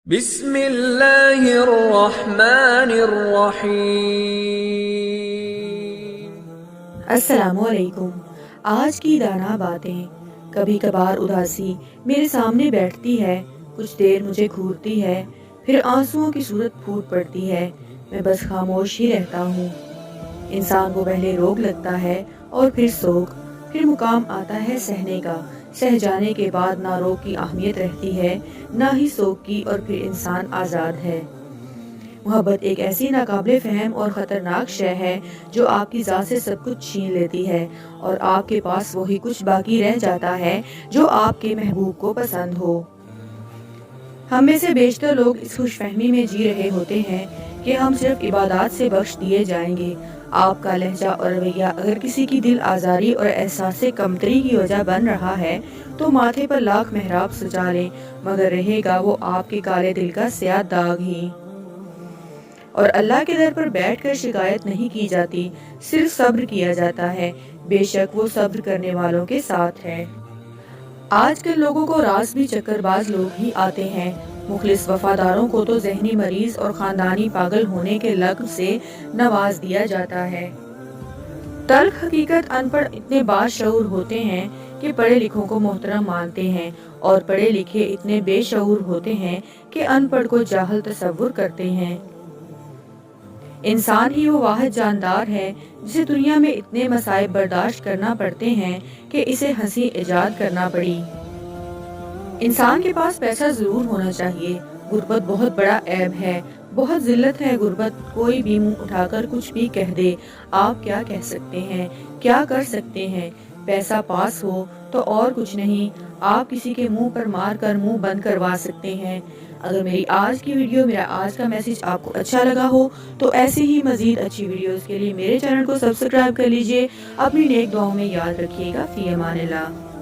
بسم اللہ الرحمن الرحیم۔ السلام علیکم۔ آج کی دانا باتیں۔ کبھی کبھار اداسی میرے سامنے بیٹھتی ہے، کچھ دیر مجھے گھورتی ہے، پھر آنسوؤں کی صورت پھوٹ پڑتی ہے، میں بس خاموش ہی رہتا ہوں۔ انسان کو پہلے روگ لگتا ہے اور پھر سوگ، پھر مقام آتا ہے سہنے کا۔ سہ جانے کے بعد نہ روگ کی اہمیت رہتی ہے نہ ہی سوگ کی، اور پھر انسان آزاد ہے۔ محبت ایک ایسی ناقابل فہم اور خطرناک شے ہے جو آپ کی ذات سے سب کچھ چھین لیتی ہے، اور آپ کے پاس وہی کچھ باقی رہ جاتا ہے جو آپ کے محبوب کو پسند ہو۔ ہم میں سے بیشتر لوگ اس خوش فہمی میں جی رہے ہوتے ہیں کہ ہم صرف عبادات سے بخش دیے جائیں گے۔ آپ کا لہجہ اور رویہ اگر کسی کی دل آزاری اور احساس کمتری کی وجہ بن رہا ہے تو ماتھے پر لاکھ محراب سجا لیں، مگر رہے گا وہ آپ کے کالے دل کا سیاہ داغ ہی۔ اور اللہ کے در پر بیٹھ کر شکایت نہیں کی جاتی، صرف صبر کیا جاتا ہے، بے شک وہ صبر کرنے والوں کے ساتھ ہے۔ آج کل لوگوں کو راز بھی چکر باز لوگ ہی آتے ہیں۔ مخلص وفاداروں کو تو ذہنی مریض اور خاندانی پاگل ہونے کے لقب سے نواز دیا جاتا ہے۔ تلخ حقیقت، ان پڑھ اتنے باشعور ہوتے ہیں کہ پڑھے لکھوں کو محترم مانتے ہیں، اور پڑھے لکھے اتنے بے شعور ہوتے ہیں کہ ان پڑھ کو جاہل تصور کرتے ہیں۔ انسان ہی وہ واحد جاندار ہے جسے دنیا میں اتنے مصائب برداشت کرنا پڑتے ہیں کہ اسے ہنسی ایجاد کرنا پڑی۔ انسان کے پاس پیسہ ضرور ہونا چاہیے، غربت بہت بڑا عیب ہے، بہت ذلت ہے غربت۔ کوئی بھی منہ اٹھا کر کچھ بھی کہہ دے، آپ کیا کہہ سکتے ہیں، کیا کر سکتے ہیں؟ پیسہ پاس ہو تو اور کچھ نہیں، آپ کسی کے منہ پر مار کر منہ بند کروا سکتے ہیں۔ اگر میری آج کی ویڈیو، میرا آج کا میسج آپ کو اچھا لگا ہو تو ایسی ہی مزید اچھی ویڈیوز کے لیے میرے چینل کو سبسکرائب کر لیجئے۔ اپنی نیک دعاؤں میں یاد رکھیے گا۔ فی امان اللہ۔